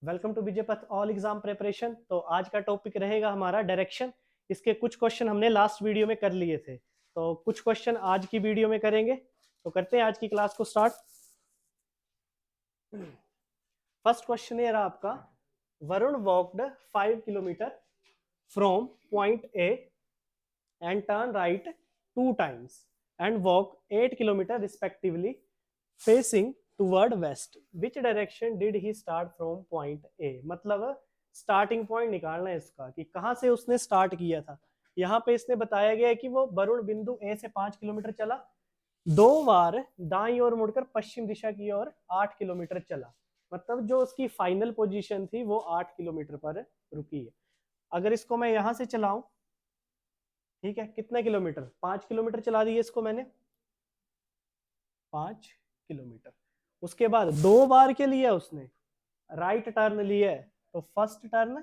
Welcome to विजय पथ all exam preparation. तो आज का टॉपिक रहेगा हमारा डायरेक्शन। इसके कुछ क्वेश्चन हमने लास्ट वीडियो में कर लिए थे, तो कुछ क्वेश्चन आज की वीडियो में करेंगे। तो करते हैं आज की क्लास को स्टार्ट। फर्स्ट क्वेश्चन ये रहा आपका, Varun walked 5 kilometre from point A and turn right 2 times and walk 8 kilometer respectively facing toward west. Which direction did he start from point A? मतलब स्टार्टिंग पॉइंट निकालना है इसका कि कहां से उसने स्टार्ट किया था। यहाँ पे इसने बताया गया है कि वो वरुण बिंदु ए से 5 किलोमीटर चला, 2 बार दाईं ओर मुड़कर पश्चिम दिशा की ओर 8 किलोमीटर चला। मतलब जो उसकी फाइनल पोजीशन थी वो 8 किलोमीटर पर रुकी है। अगर इसको मैं यहां से चलाऊं, ठीक है, कितने किलोमीटर, 5 किलोमीटर चला दिए इसको मैंने, 5 किलोमीटर। उसके बाद 2 बार के लिए उसने राइट टर्न लिया है, तो फर्स्ट टर्न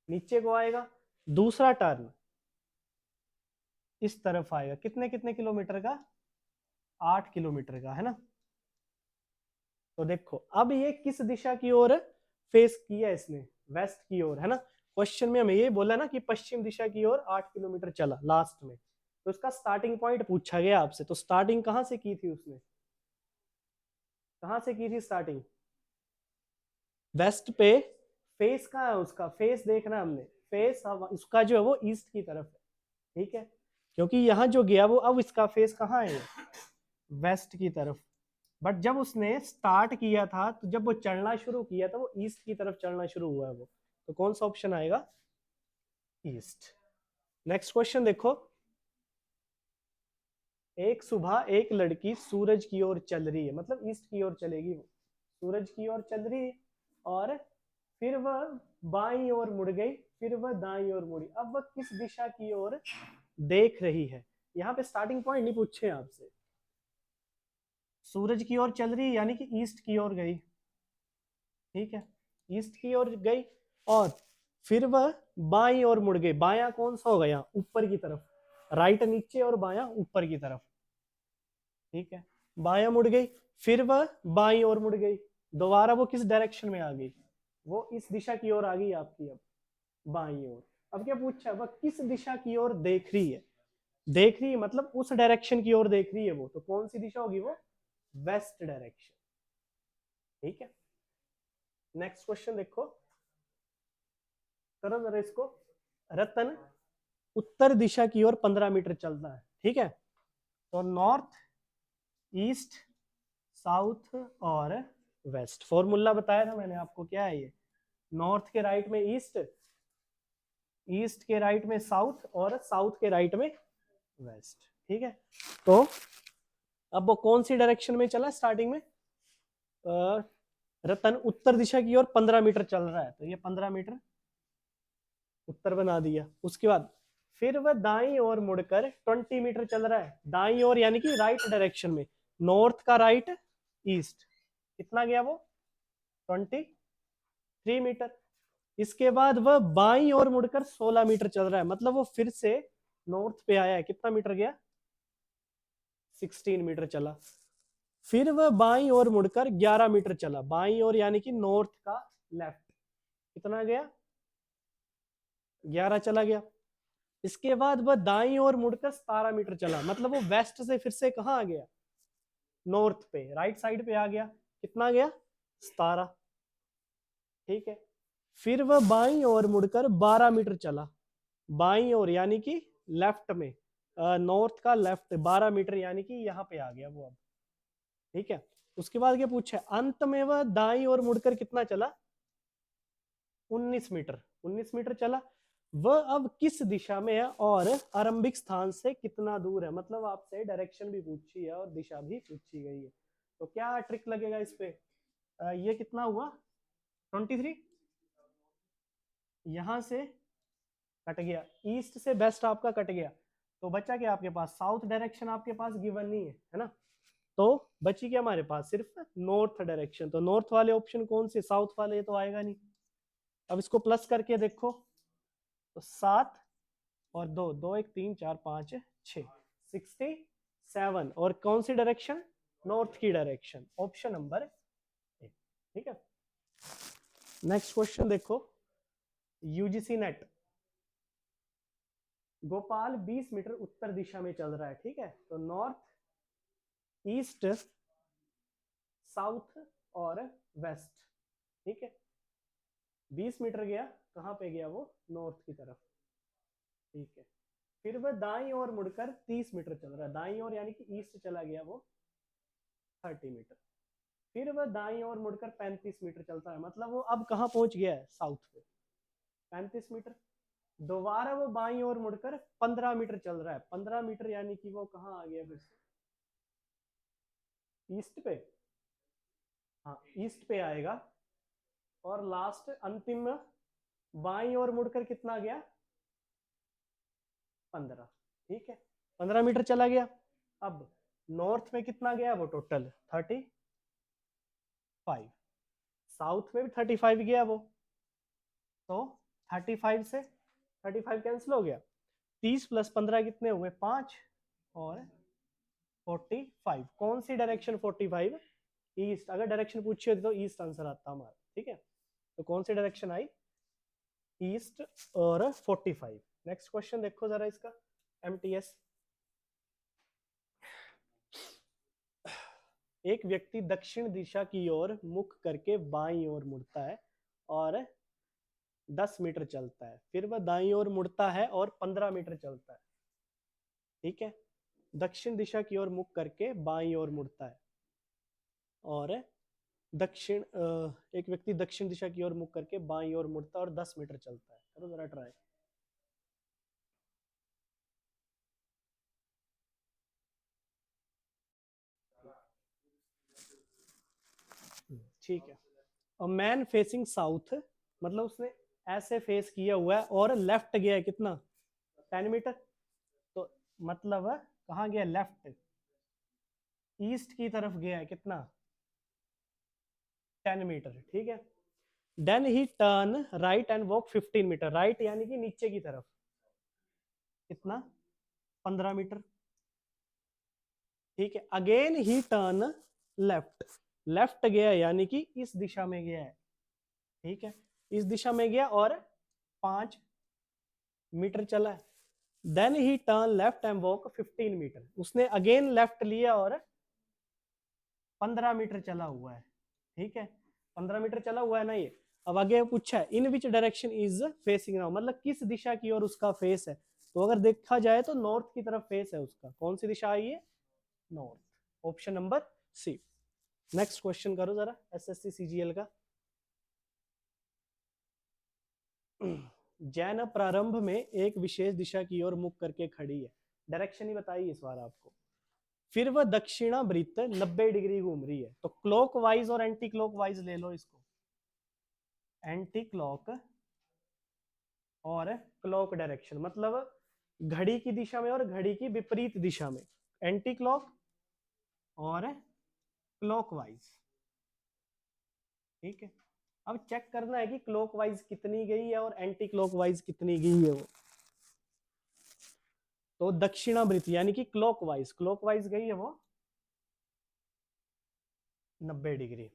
नीचे को आएगा, दूसरा टर्न इस तरफ आएगा। कितने कितने किलोमीटर का, 8 किलोमीटर का, है ना। तो देखो अब ये किस दिशा की ओर फेस किया इसने, वेस्ट की ओर, है ना। क्वेश्चन में हमें ये बोला ना कि पश्चिम दिशा की ओर 8 किलोमीटर चला लास्ट में, तो इसका स्टार्टिंग पॉइंट पूछा गया आपसे। तो स्टार्टिंग कहां से की थी उसने, कहां से की थी स्टार्टिंग, वेस्ट पे। फेस कहाँ है उसका, फेस देखना हमने, फेस उसका जो है वो ईस्ट की तरफ है, ठीक है, क्योंकि यहाँ जो गया वो अब इसका फेस कहाँ है, वेस्ट की तरफ। बट जब उसने स्टार्ट किया था, तो जब वो चढ़ना शुरू किया था वो ईस्ट की तरफ चढ़ना शुरू हुआ है वो, तो कौन सा ऑप्शन आएगा, ईस्ट। नेक्स्ट क्वेश्चन देखो, एक सुबह एक लड़की सूरज की ओर चल रही है, मतलब ईस्ट की ओर चलेगी वो, सूरज की ओर चल रही है, और फिर वह बाईं ओर मुड़ गई, फिर वह दाईं ओर मुड़ी। अब वह किस दिशा की ओर देख रही है। यहाँ पे स्टार्टिंग पॉइंट नहीं पूछे आपसे, सूरज की ओर चल रही है यानी कि ईस्ट की ओर गई, ठीक है, ईस्ट की ओर गई, और फिर वह बाईं ओर मुड़ गई। बायां कौन सा होगा यहाँ, ऊपर की तरफ, राइट नीचे और बायां ऊपर की तरफ, ठीक है, बायां मुड़ गई, फिर वह बाईं ओर मुड़ गई, दोबारा वो किस डायरेक्शन में आ गई, वो इस दिशा की ओर आ गई आपकी, अब बाईं ओर। अब क्या पूछा, वह किस दिशा की ओर देख रही है, देख रही है मतलब उस डायरेक्शन की ओर देख रही है वो, तो कौन सी दिशा होगी वो, वेस्ट डायरेक्शन, ठीक है। नेक्स्ट क्वेश्चन देखो, करो जरा इसको। रतन उत्तर दिशा की ओर 15 मीटर चलता है, ठीक है, तो नॉर्थ, ईस्ट, साउथ और वेस्ट। फॉर्मूला बताया था मैंने आपको, क्या है ये, नॉर्थ के राइट में ईस्ट, ईस्ट के राइट में साउथ, और साउथ के राइट में वेस्ट, ठीक है। तो अब वो कौन सी डायरेक्शन में चला स्टार्टिंग में, रतन उत्तर दिशा की ओर 15 मीटर चल रहा है, तो ये 15 मीटर उत्तर बना दिया। उसके बाद फिर वह दाईं ओर मुड़कर 20 मीटर चल रहा है, दाईं ओर यानी कि राइट डायरेक्शन में, नॉर्थ का राइट, ईस्ट, कितना गया वो, 23 मीटर। इसके बाद वह बाईं ओर मुड़कर 16 मीटर चल रहा है, मतलब वो फिर से नॉर्थ पे आया है, कितना मीटर गया, 16 मीटर चला। फिर वह बाईं ओर मुड़कर 11 मीटर चला, बाईं ओर यानी कि नॉर्थ का लेफ्ट, कितना गया, 11 चला गया। इसके बाद वह दाईं ओर मुड़कर 17 मीटर चला, मतलब वो वेस्ट से फिर से कहाँ आ गया, नॉर्थ पे, राइट साइड पे आ गया, कितना गया, 17, ठीक है। फिर वह बाईं ओर मुड़कर 12 मीटर चला, बाईं ओर यानी कि लेफ्ट में, नॉर्थ का लेफ्ट 12 मीटर यानी कि यहाँ पे आ गया वो अब, ठीक है। उसके बाद क्या पूछा, अंत में वह दाईं ओर मुड़कर कितना चला, 19 मीटर, 19 मीटर चला। वह अब किस दिशा में है और आरंभिक स्थान से कितना दूर है, मतलब आपसे डायरेक्शन भी पूछी है और दिशा भी पूछी गई है। तो क्या ट्रिक लगेगा इस पे, ये कितना हुआ, 23, यहां से कट गया, ईस्ट से वेस्ट आपका कट गया, तो बचा क्या आपके पास, साउथ डायरेक्शन आपके पास गिवन नहीं है ना, तो बची क्या हमारे पास, सिर्फ नॉर्थ डायरेक्शन। तो नॉर्थ वाले ऑप्शन कौन से, साउथ वाले, तो आएगा नहीं। अब इसको प्लस करके देखो, तो 7 और 2, 2 1 3 4 5 6, 67, और कौन सी डायरेक्शन, नॉर्थ की डायरेक्शन, ऑप्शन नंबर ए, ठीक है। नेक्स्ट क्वेश्चन देखो, यूजीसी नेट, गोपाल 20 मीटर उत्तर दिशा में चल रहा है, ठीक है, तो नॉर्थ, ईस्ट, साउथ और वेस्ट, ठीक है, 20 मीटर गया, कहां पे गया वो, नॉर्थ की तरफ, ठीक है, फिर वह दाईं ओर मुड़कर 30 मीटर चल रहा है, दाईं ओर यानी कि ईस्ट चला गया वो 30 मीटर, फिर वह दाईं ओर मुड़कर 35 मीटर चलता है, मतलब वो अब कहां पहुंच गया है, साउथ पे 35 मीटर, दोबारा वो बाईं ओर मुड़कर 15 मीटर चल रहा है, 15 मीटर यानी कि वो कहां आ गया फिर से, ईस्ट पे, हाँ ईस्ट पे आएगा, और लास्ट अंतिम बाईं ओर मुड़कर कितना गया, 15, ठीक है, 15 मीटर चला गया, अब नॉर्थ में कितना गया वो, टोटल 35, साउथ में भी 35 गया वो, तो 35 से 35 कैंसिल हो गया, 30 प्लस 15 कितने हुए, 5, और 45, कौन सी डायरेक्शन 45, ईस्ट, अगर डायरेक्शन पूछी होती तो ईस्ट आंसर आता हमारा, ठीक है, तो कौन सी डायरेक्शन आई, ईस्ट और 45। नेक्स्ट क्वेश्चन देखो जरा इसका, एमटीएस, एक व्यक्ति दक्षिण दिशा की ओर मुख करके बाईं ओर मुड़ता है और 10 मीटर चलता है, फिर वह दाईं ओर मुड़ता है और 15 मीटर चलता है, ठीक है, दक्षिण दिशा की ओर मुख करके बाईं ओर मुड़ता है और एक व्यक्ति दक्षिण दिशा की ओर मुख करके बाईं ओर मुड़ता है और 10 मीटर चलता है, करो जरा ट्राई, ठीक है, अ मैन फेसिंग साउथ, मतलब उसने ऐसे फेस किया हुआ है और लेफ्ट गया है कितना, 10 मीटर, तो मतलब कहाँ गया, लेफ्ट, ईस्ट की तरफ गया है कितना, 10 मीटर, ठीक है, then he turn right and walk 15 metre, right यानी कि नीचे की तरफ कितना, 15 मीटर, ठीक है, अगेन ही टर्न लेफ्ट, लेफ्ट गया यानी कि इस दिशा में गया है, ठीक है, इस दिशा में गया और 5 मीटर चला है, then he turn left and walk 15 metre, उसने अगेन लेफ्ट लिया और 15 मीटर चला हुआ है, ठीक है, 15 मीटर चला हुआ है ना ये, अब आगे पूछा है in which direction is facing now, मतलब किस दिशा की ओर उसका फेस है, तो अगर देखा जाए तो नॉर्थ की तरफ फेस है उसका, कौन सी दिशा आई है, north, option number C. Next question करो जरा, एसएससी सीजीएल का, जैन प्रारंभ में एक विशेष दिशा की ओर मुख करके खड़ी है, डायरेक्शन ही बताइए इस बार आपको, फिर वह दक्षिणावृत्त 90 डिग्री घूम रही है, तो क्लॉक वाइज और एंटी क्लॉक वाइज ले लो इसको, एंटी क्लॉक और क्लॉक डायरेक्शन, मतलब घड़ी की दिशा में और घड़ी की विपरीत दिशा में, एंटी क्लॉक और क्लॉकवाइज, ठीक है, अब चेक करना है कि क्लॉकवाइज कितनी गई है और एंटी क्लॉकवाइज कितनी गई है वो, तो दक्षिणावृत्त यानी कि क्लॉकवाइज, क्लॉकवाइज गई है वो 90 डिग्री,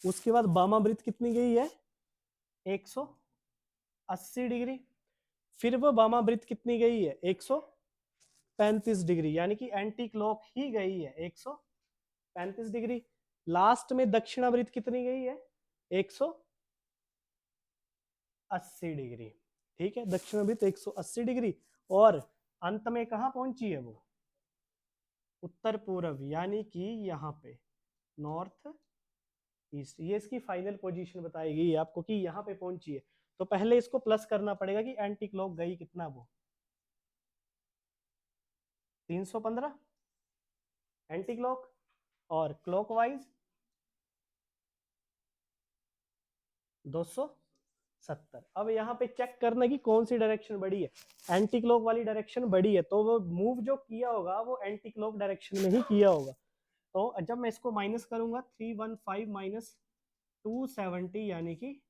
उसके बाद वामावृत्त कितनी गई है 180 डिग्री, फिर वो वामावृत्त कितनी गई है 135 डिग्री, यानी कि एंटी क्लॉक ही गई है 135 डिग्री, लास्ट में दक्षिणावृत्त कितनी गई है 180 डिग्री, ठीक है, दक्षिणावृत्त 180 डिग्री, और अंत में कहां पहुंची है वो, उत्तर पूर्व, यानी कि यहाँ पे नॉर्थ ईस्ट, ये इसकी फाइनल पोजीशन बताई गई है आपको कि यहाँ पे पहुंची है, तो पहले इसको प्लस करना पड़ेगा कि एंटी क्लॉक गई कितना, वो 315 एंटी क्लॉक, और क्लॉकवाइज 270। अब यहाँ पे चेक करना कि कौन सी डायरेक्शन बड़ी है, एंटी क्लॉक वाली डायरेक्शन बड़ी है, तो वो मूव जो किया होगा वो एंटी क्लॉक डायरेक्शन में ही किया होगा, तो जब मैं इसको माइनस करूंगा 315 माइनस 270 यानी कि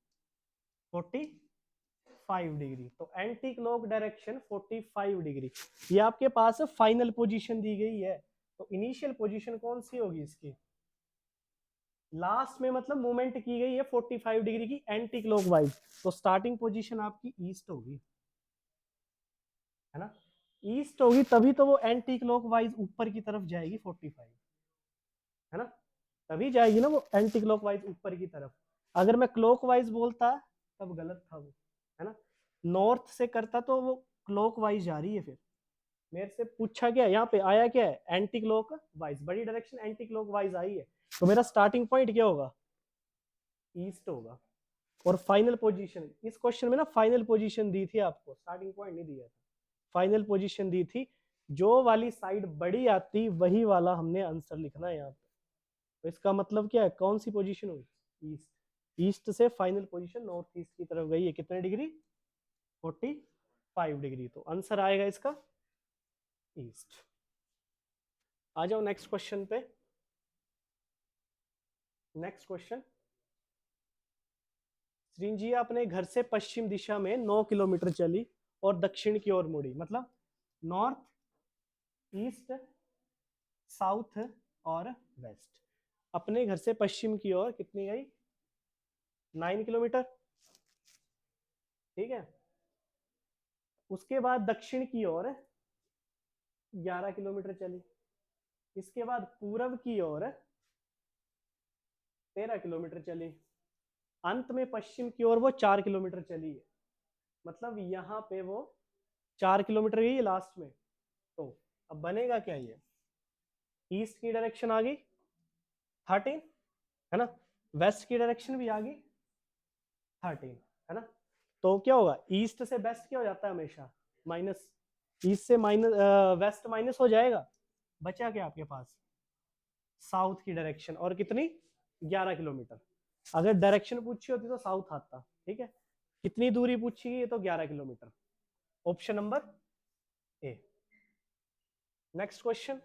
45 डिग्री, तो एंटी क्लॉक डायरेक्शन 45 डिग्री, ये आपके पास फाइनल पोजीशन दी गई है, तो इनिशियल पोजीशन कौन सी होगी इसकी, लास्ट में मतलब मूवमेंट की गई है 45 डिग्री की एंटी क्लॉकवाइज, तो स्टार्टिंग पोजीशन आपकी ईस्ट होगी, है ना, ईस्ट होगी, तभी तो वो एंटी क्लॉकवाइज ऊपर की तरफ जाएगी 45, है ना, तभी जाएगी ना वो एंटी क्लॉकवाइज ऊपर की तरफ। अगर मैं क्लॉकवाइज बोलता तब गलत था वो, है ना, नॉर्थ से करता तो वो क्लॉकवाइज जा रही है। फिर मेरे से पूछा क्या यहाँ पे आया क्या है, एंटी क्लॉक वाइज, बड़ी direction anti clock wise I है, तो मेरा स्टार्टिंग पॉइंट क्या होगा, ईस्ट होगा। और फाइनल पोजीशन, इस क्वेश्चन में ना फाइनल पोजीशन दी थी आपको, स्टार्टिंग पॉइंट नहीं दिया था, फाइनल पोजीशन दी थी, जो वाली साइड बड़ी आती वही वाला हमने आंसर लिखना है यहाँ पे। तो इसका मतलब क्या है, कौन सी पोजीशन हुई, ईस्ट, ईस्ट से फाइनल पोजीशन नॉर्थ ईस्ट की तरफ गई है, कितने डिग्री, 45 डिग्री, तो आंसर आएगा इसका ईस्ट। आ जाओ नेक्स्ट क्वेश्चन पे। नेक्स्ट क्वेश्चन, सृंजिया अपने घर से पश्चिम दिशा में 9 किलोमीटर चली और दक्षिण की ओर मुड़ी, मतलब नॉर्थ, ईस्ट, साउथ और वेस्ट, अपने घर से पश्चिम की ओर कितनी गई, 9 किलोमीटर, ठीक है, उसके बाद दक्षिण की ओर 11 किलोमीटर चली, इसके बाद पूर्व की ओर 13 किलोमीटर चली, अंत में पश्चिम की ओर वो 4 किलोमीटर चली है, मतलब यहाँ पे वो 4 किलोमीटर गई है लास्ट में। तो अब बनेगा क्या, ये ईस्ट की डायरेक्शन आ गई 13, है ना, वेस्ट की डायरेक्शन भी आ गई 13, है ना, तो क्या होगा, ईस्ट से वेस्ट क्या हो जाता है हमेशा, माइनस, ईस्ट से माइनस वेस्ट माइनस हो जाएगा, बचा क्या आपके पास, साउथ की डायरेक्शन, और कितनी, 11 किलोमीटर। अगर डायरेक्शन पूछी होती तो साउथ आता, ठीक है, कितनी दूरी पूछी गई, तो 11 kilometre, option number A. Next question,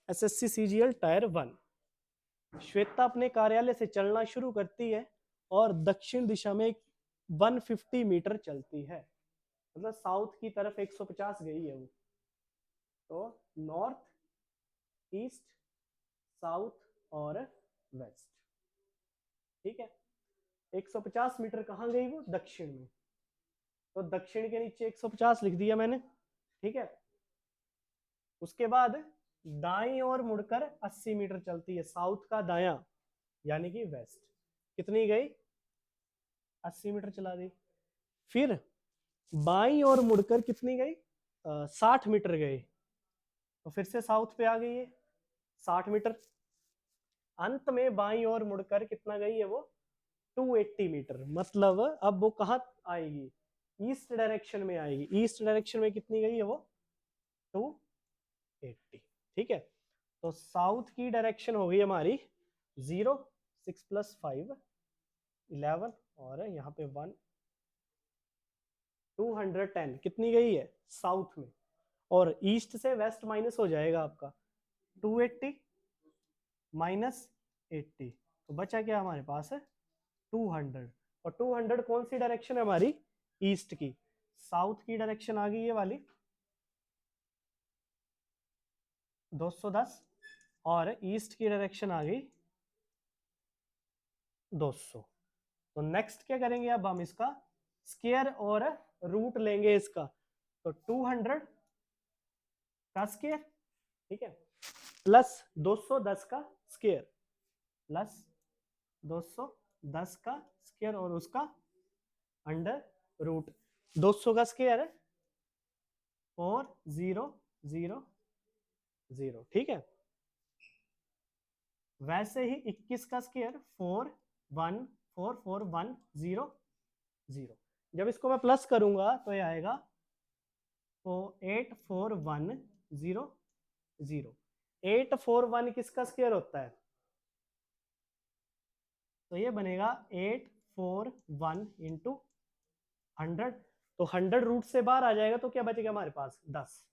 SSC CGL tyre 1, Shweta अपने कार्यालय से चलना शुरू करती है और दक्षिण दिशा में 150 मीटर चलती है, मतलब साउथ की तरफ 150 गई है वो, तो नॉर्थ, ईस्ट, साउथ और वेस्ट, ठीक है, 150 मीटर कहाँ गई वो, दक्षिण में, तो दक्षिण के नीचे 150 लिख दिया मैंने, ठीक है, उसके बाद दाईं ओर मुड़कर 80 मीटर चलती है, साउथ का दायां यानी कि वेस्ट, कितनी गई, 80 मीटर चला दी, फिर बाईं ओर मुड़कर कितनी गई, 60 मीटर गई, तो फिर से साउथ पे आ गई है 60 मीटर, अंत में बाईं ओर मुड़कर कितना गई है वो, 280 मीटर, मतलब अब वो कहाँ आएगी, ईस्ट डायरेक्शन में आएगी, ईस्ट डायरेक्शन में कितनी गई है वो, 280, ठीक है, तो साउथ की डायरेक्शन हो गई हमारी 0, 6 + 5 11, और यहाँ पे 1, 210 कितनी गई है साउथ में, और ईस्ट से वेस्ट माइनस हो जाएगा आपका, 280 माइनस 80, तो बचा क्या हमारे पास है 200, और 200 कौन सी डायरेक्शन है हमारी, ईस्ट की, साउथ की डायरेक्शन आ गई ये वाली 210, और ईस्ट की डायरेक्शन आ गई 200। तो नेक्स्ट क्या करेंगे, अब हम इसका स्क्वायर और रूट लेंगे इसका, तो 200 का स्क्वायर, ठीक है, प्लस 210 का स्क्वायर, प्लस 210 का स्क्वायर और उसका अंडर रूट, 200 का स्क्वायर है 4000, ठीक है, वैसे ही 21 का स्क्वायर 414100, जब इसको मैं प्लस करूंगा तो ये आएगा 84100, 841 किसका स्क्वायर होता है, तो ये बनेगा 841 इंटू 100, तो 100 रूट से बाहर आ जाएगा, तो क्या बचेगा हमारे पास 10,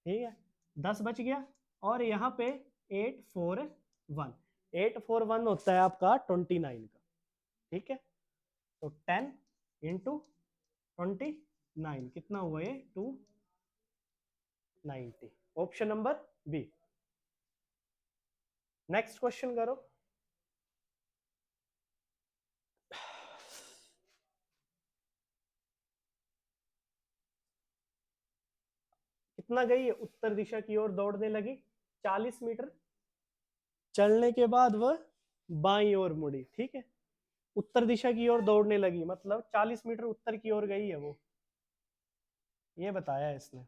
ठीक है, 10 बच गया, और यहाँ पे 841 होता है आपका 29 का, ठीक है, तो 10 इंटू 29 कितना हुआ ये 290, option number B. Next question करो। कितना गई है, उत्तर दिशा की ओर दौड़ने लगी, 40 मीटर चलने के बाद वह बाईं ओर मुड़ी। ठीक है, उत्तर दिशा की ओर दौड़ने लगी मतलब 40 मीटर उत्तर की ओर गई है वो, ये बताया है इसने।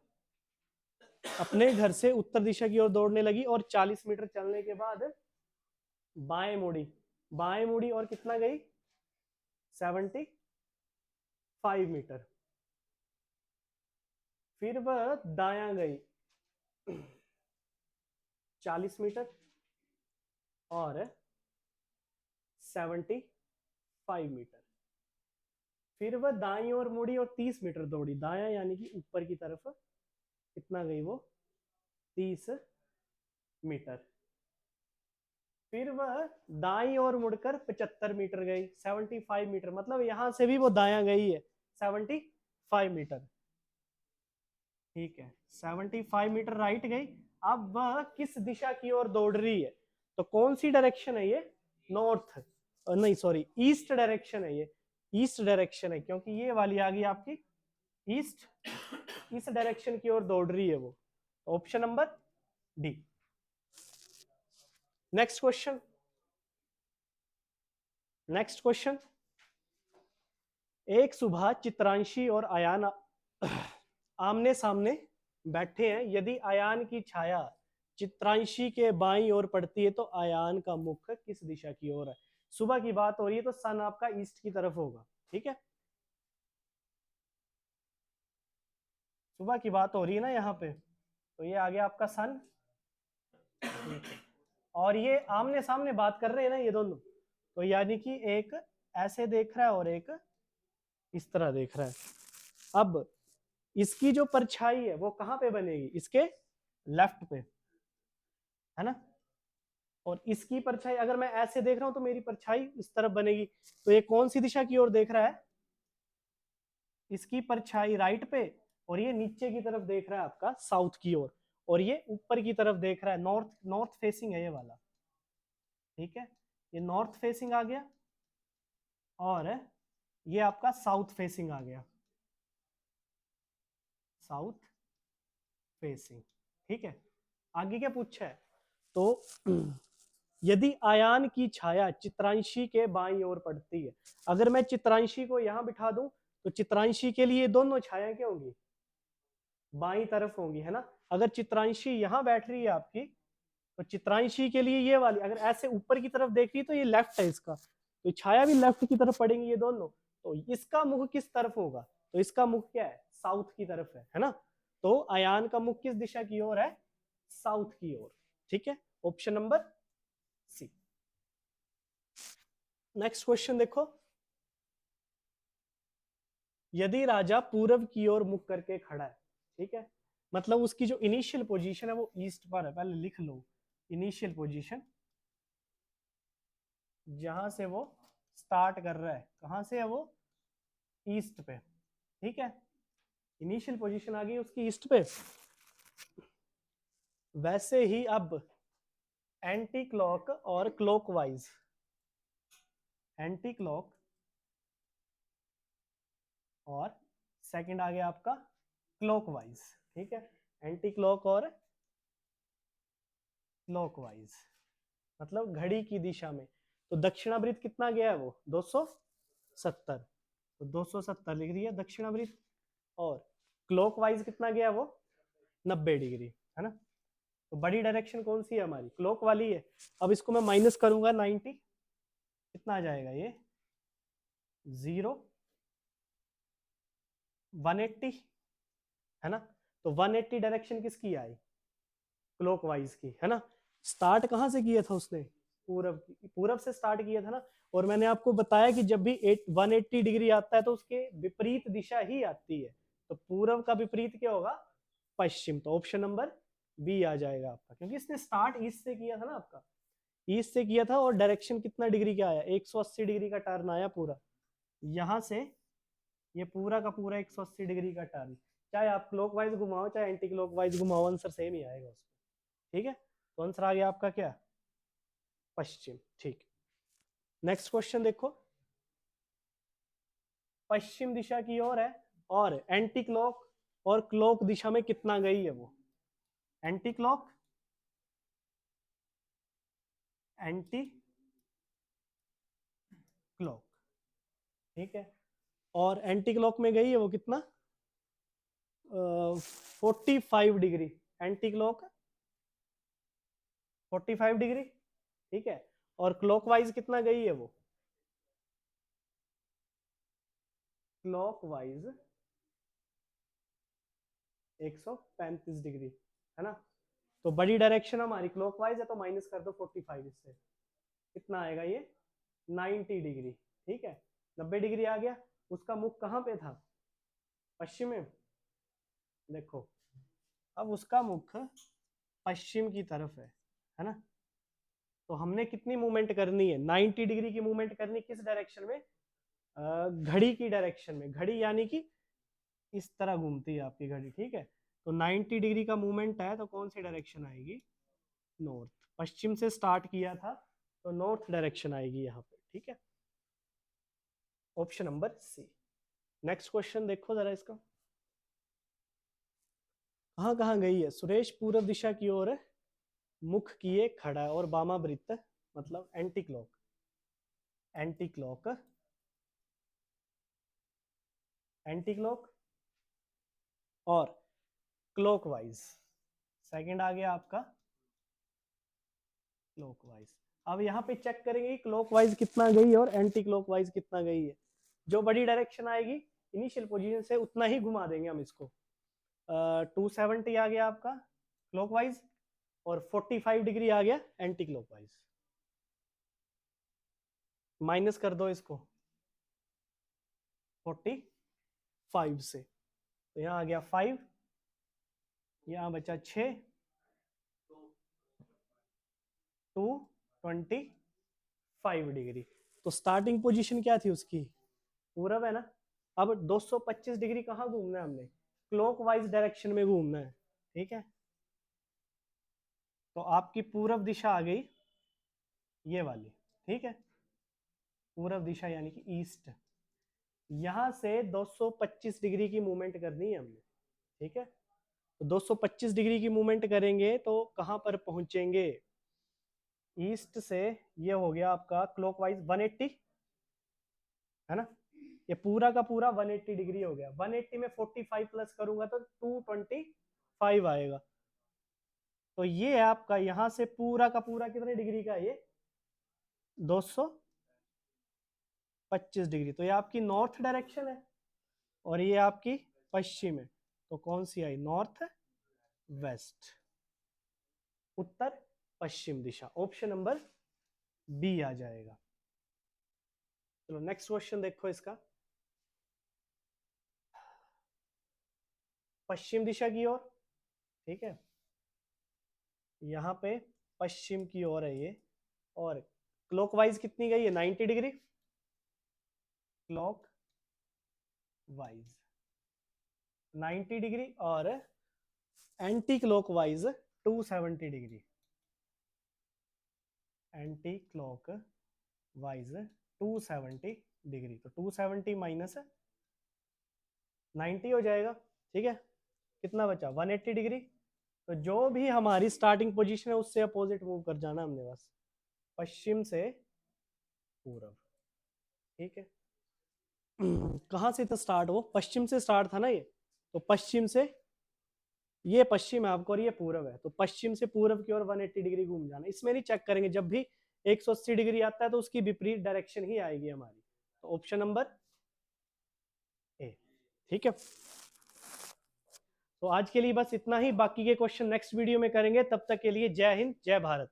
अपने घर से उत्तर दिशा की ओर दौड़ने लगी और 40 मीटर चलने के बाद बाएं मुड़ी, बाएं मुड़ी और कितना गई, 75 मीटर। फिर वह दायां गई 40 मीटर और 75 मीटर। फिर वह दाईं ओर मुड़ी और 30 मीटर दौड़ी, दायां यानी कि ऊपर की तरफ, कितना गई वो, 30 मीटर। फिर वह दाईं ओर मुड़कर 75 मीटर गई, 75 मीटर, मतलब यहां से भी वो दायां गई है 75 मीटर। ठीक है, 75 मीटर राइट गई। अब वह किस दिशा की ओर दौड़ रही है, तो कौन सी डायरेक्शन है ये, नॉर्थ, नहीं सॉरी ईस्ट डायरेक्शन है ये, ईस्ट डायरेक्शन है, क्योंकि ये वाली आ गई आपकी ईस्ट, इस डायरेक्शन की ओर दौड़ रही है वो। Option number D. Next question, next question. एक सुबह चित्रांशी और अयान आमने सामने बैठे हैं। यदि अयान की छाया चित्रांशी के बाईं ओर पड़ती है तो अयान का मुख किस दिशा की ओर है। सुबह की बात हो रही है तो सन आपका ईस्ट की तरफ होगा। ठीक है, सुबह की बात हो रही है ना यहाँ पे, तो ये आ गया आपका सन। और ये आमने सामने बात कर रहे हैं ना ये दोनों, तो यानी कि एक ऐसे देख रहा है और एक इस तरह देख रहा है। अब इसकी जो परछाई है वो कहां पे बनेगी, इसके लेफ्ट पे, है ना। और इसकी परछाई अगर मैं ऐसे देख रहा हूं तो मेरी परछाई इस तरफ बनेगी। तो ये कौन सी दिशा की ओर देख रहा है, इसकी परछाई राइट पे, और ये नीचे की तरफ देख रहा है आपका साउथ की ओर, और ये ऊपर की तरफ देख रहा है नॉर्थ, नॉर्थ फेसिंग है ये वाला। ठीक है, ये नॉर्थ फेसिंग आ गया और ये आपका साउथ फेसिंग आ गया, साउथ फेसिंग। ठीक है, आगे क्या पूछा है, तो यदि आयान की छाया चित्रांशी के बाईं ओर पड़ती है, अगर मैं चित्रांशी को यहां बिठा दूं तो चित्रांशी के लिए दोनों छाया क्या होंगी, बाईं तरफ होंगी, है ना। अगर चित्रांशी यहां बैठ रही है आपकी तो चित्रांशी के लिए ये वाली, अगर ऐसे ऊपर की तरफ देख रही है तो ये लेफ्ट है इसका, तो छाया भी लेफ्ट की तरफ पड़ेंगी ये दोनों। तो इसका मुख किस तरफ होगा, तो इसका मुख क्या है, साउथ की तरफ है ना। तो अयान का मुख किस दिशा की ओर है, साउथ की ओर। ठीक है, option number C. Next question देखो, यदि राजा पूर्व की ओर मुख करके खड़ा है, ठीक है, मतलब उसकी जो इनिशियल पोजीशन है वो ईस्ट पर है, पहले लिख लो इनिशियल पोजीशन, जहां से वो स्टार्ट कर रहा है, कहां से है वो, ईस्ट पे। ठीक है, इनिशियल पोजीशन आ गई उसकी ईस्ट पे। वैसे ही अब एंटी क्लॉक और क्लॉकवाइज, एंटी क्लॉक और सेकंड आ गया आपका क्लॉकवाइज। ठीक है, एंटी क्लॉक और क्लॉकवाइज मतलब घड़ी की दिशा में। तो दक्षिणावृत्त कितना गया है वो, 270, तो 270 लिख दिया दक्षिणावृत्त। और क्लॉकवाइज कितना गया वो, 90 डिग्री, है ना। तो बड़ी डायरेक्शन कौन सी है हमारी, क्लॉक वाली है। अब इसको मैं माइनस करूंगा 90, कितना आ जाएगा ये, 0, 180, है ना। तो 180 डायरेक्शन किसकी आई, क्लॉकवाइज की, है ना। स्टार्ट कहां से किया था उसने, पूरब, पूरब से स्टार्ट किया था ना। और मैंने आपको बताया कि जब भी 180 डिग्री आता है तो उसके विपरीत दिशा ही आती है। तो पूरब का विपरीत क्या होगा, पश्चिम। तो ऑप्शन नंबर बी आ जाएगा आपका, क्योंकि इसने स्टार्ट ईस्ट से किया था ना आपका, ईस्ट से किया था। और डायरेक्शन कितना डिग्री का आया, 180 डिग्री का टर्न आया पूरा, यहां से ये पूरा का पूरा 180 डिग्री का टर्न। चाहे आप क्लॉकवाइज घुमाओ चाहे एंटी क्लॉकवाइज घुमाओ, आंसर सेम ही आएगा उसमें। ठीक है, तो आंसर आ गया आपका क्या, पश्चिम। ठीक, नेक्स्ट क्वेश्चन देखो, पश्चिम दिशा की ओर है और एंटी क्लॉक और क्लॉक दिशा में कितना गई है वो, एंटी क्लॉक, एंटी क्लॉक, ठीक है। और एंटी क्लॉक में गई है वो कितना, 45 डिग्री, एंटी क्लॉक 45 डिग्री, ठीक है। और क्लॉकवाइज कितना गई है वो, क्लॉकवाइज 135 डिग्री, है ना। तो बड़ी डायरेक्शन हमारी क्लॉकवाइज है, तो माइनस कर दो 45 इससे, कितना आएगा ये 90 डिग्री, ठीक है। 90 डिग्री आ गया। उसका मुख कहाँ पे था, पश्चिम में, देखो अब उसका मुख पश्चिम की तरफ है ना। तो हमने कितनी मूवमेंट करनी है, 90 डिग्री की मूवमेंट करनी, किस डायरेक्शन में, घड़ी की डायरेक्शन में। घड़ी यानी कि इस तरह घूमती है आपकी घड़ी, ठीक है। तो 90 डिग्री का मूवमेंट है, तो कौन सी डायरेक्शन आएगी, नॉर्थ। पश्चिम से स्टार्ट किया था, तो नॉर्थ डायरेक्शन आएगी यहाँ पे, ठीक है। Option number C. Next question देखो जरा इसका, कहाँ कहाँ गई है, सुरेश पूर्व दिशा की ओर मुख किए खड़ा है और वामावृत्त मतलब anti clock, anti clock, anti clock और क्लॉकवाइज। सेकंड आ गया आपका क्लॉकवाइज। अब यहाँ पे चेक करेंगे क्लॉकवाइज कितना गई है और एंटी क्लॉकवाइज कितना गई है। जो बड़ी डायरेक्शन आएगी इनिशियल पोजीशन से उतना ही घुमा देंगे हम इसको। 270 आ गया आपका क्लॉकवाइज और 45 डिग्री आ गया एंटी क्लॉकवाइज। माइनस कर दो इसको 45 से, तो यहाँ आ गया 5, यहाँ बचा 6, 225 डिग्री। तो स्टार्टिंग पोजीशन क्या थी उसकी, पूरब है ना। अब 225 डिग्री कहाँ घूमना है हमने, क्लॉकवाइज डायरेक्शन में घूमना है, ठीक है। तो आपकी पूरब दिशा आ गई ये वाली, ठीक है। पूरब दिशा यानी कि ईस्ट। यहां से 225 डिग्री की मूवमेंट करनी है हमने, ठीक है। तो 225 डिग्री की मूवमेंट करेंगे तो कहां पर पहुंचेंगे, ईस्ट से ये हो गया आपका क्लॉकवाइज 180, है ना। ये पूरा का पूरा 180 डिग्री हो गया। 180 में 45 प्लस करूंगा तो 225 आएगा। तो ये है आपका यहां से पूरा का पूरा कितने डिग्री का है ये, 225 डिग्री। तो ये आपकी नॉर्थ डायरेक्शन है और ये आपकी पश्चिम है। तो कौन सी आई, नॉर्थ वेस्ट, उत्तर पश्चिम दिशा। ऑप्शन नंबर बी आ जाएगा। चलो नेक्स्ट क्वेश्चन देखो इसका, पश्चिम दिशा की ओर, ठीक है। यहाँ पे पश्चिम की ओर है ये, और क्लॉकवाइज कितनी गई है, 90 डिग्री क्लॉक वाइज 90 डिग्री, और anti clockwise 270 degree, anti clock wise 270 degree. तो 270 माइनस 90 हो जाएगा, ठीक है। कितना बचा, 180 डिग्री। तो जो भी हमारी स्टार्टिंग पोजीशन है उससे अपोजिट मूव कर जाना हमने बस, पश्चिम से पूरब, ठीक है। कहाँ से था स्टार्ट, वो पश्चिम से स्टार्ट था ना ये, तो पश्चिम से, ये पश्चिम है आपको और ये पूरब है, तो पश्चिम से पूरब की ओर 180 डिग्री घूम जाना। इसमें नहीं चेक करेंगे, जब भी 180 डिग्री आता है तो उसकी विपरीत डायरेक्शन ही आएगी हमारी। तो ऑप्शन नंबर ए, ठीक है। तो आज के लिए बस इतना ही, बाकी के क्वेश्चन नेक्स्ट वीडियो में करेंगे। तब तक के लिए जय हिंद जय भारत।